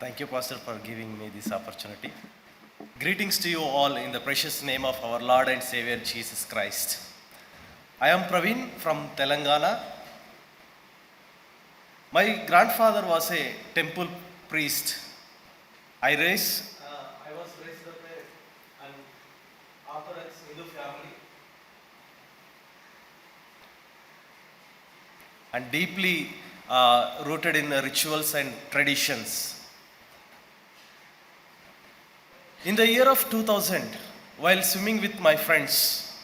Thank you, Pastor, for giving me this opportunity. Greetings to you all in the precious name of our Lord and Savior Jesus Christ. I am Praveen from Telangana. My grandfather was a temple priest. I was raised up an Orthodox Hindu family and deeply rooted in the rituals and traditions. In the year of 2000, while swimming with my friends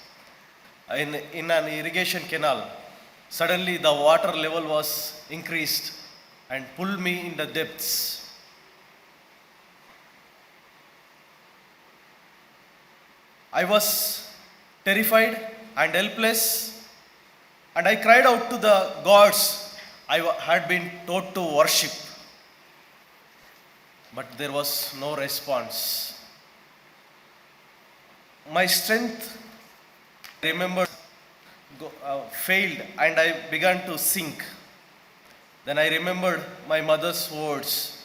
in an irrigation canal, suddenly the water level was increased and pulled me in the depths. I was terrified and helpless, and I cried out to the gods I had been taught to worship, but there was no response. My strength, remembered, failed, and I began to sink. Then I remembered my mother's words.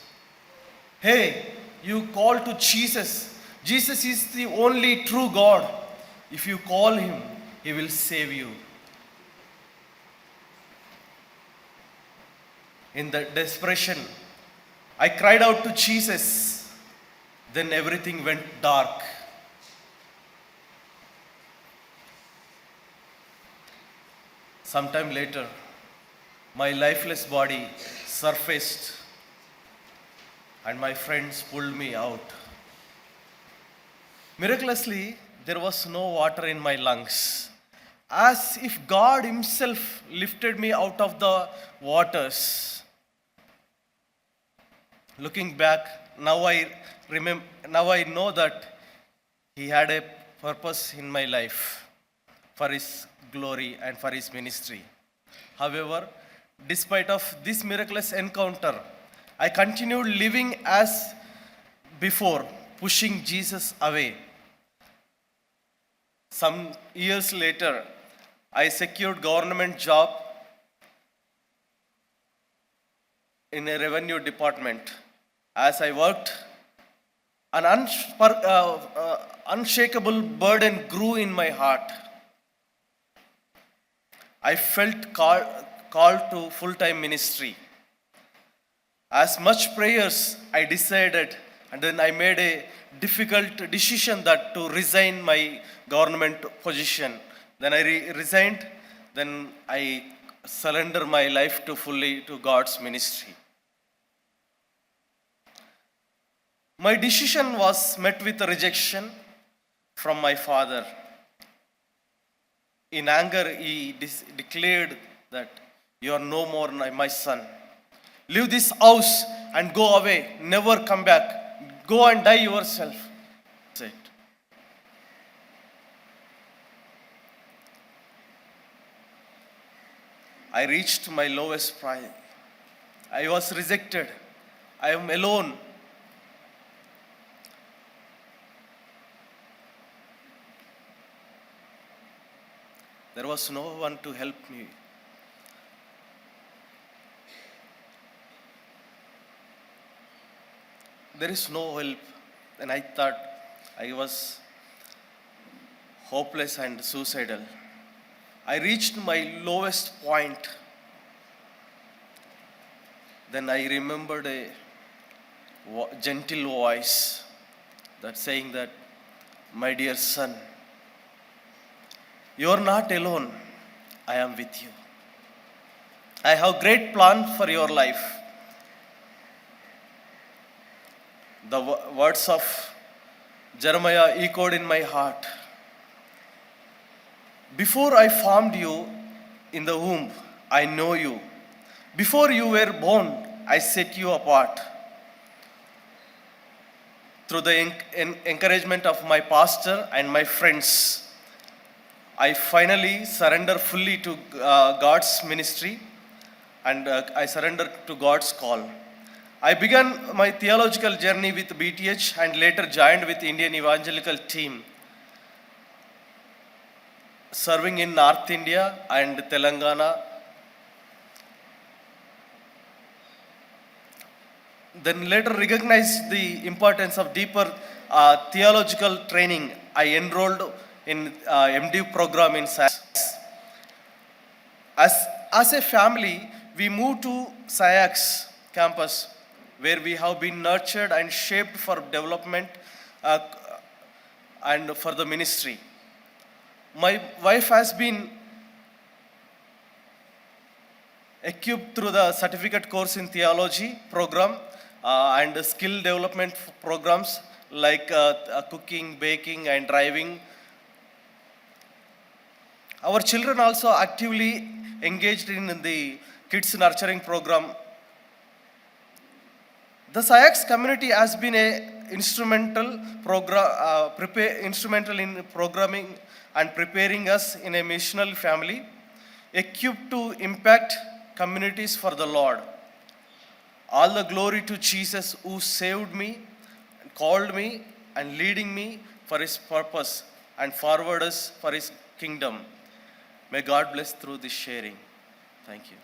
Hey, you call to Jesus. Jesus is the only true God. If you call him, he will save you. In the desperation, I cried out to Jesus. Then everything went dark. Sometime later, my lifeless body surfaced and my friends pulled me out. Miraculously, there was no water in my lungs, as if God Himself lifted me out of the waters. Looking back, now I know that He had a purpose in my life for His glory and for His ministry. However, despite of this miraculous encounter, I continued living as before, pushing Jesus away. Some years later, I secured government job in a revenue department. As I worked, an unshakable burden grew in my heart. I felt called to full-time ministry. As much prayers, I decided, and then I made a difficult decision that to resign my government position. Then I resigned, then I surrender my life to fully to God's ministry. My decision was met with rejection from my father. In anger, he declared that you are no more my son. Leave this house and go away. Never come back. Go and die yourself. That's it. I reached my lowest point. I was rejected. I am alone. There was no one to help me. There is no help. And I thought I was hopeless and suicidal. I reached my lowest point. Then I remembered a gentle voice that saying that, my dear son, you are not alone. I am with you. I have great plan for your life. The words of Jeremiah echoed in my heart. Before I formed you in the womb, I know you. Before you were born, I set you apart. Through the encouragement of my pastor and my friends, I finally surrender fully to God's ministry, and I surrender to God's call. I began my theological journey with BTH and later joined with Indian Evangelical Team, serving in North India and Telangana. then later recognized the importance of deeper theological training. I enrolled in MD program in science. As a family, we moved to SciAx campus, where we have been nurtured and shaped for development uh, and for the ministry. My wife has been equipped through the certificate course in theology program and skill development programs like cooking, baking, and driving. Our children also actively engaged in the kids nurturing program. The SciAx community has been instrumental in programming and preparing us in a missional family, equipped to impact communities for the Lord. All the glory to Jesus, who saved me, called me, and leading me for his purpose and forward us for his kingdom. May God bless through this sharing. Thank you.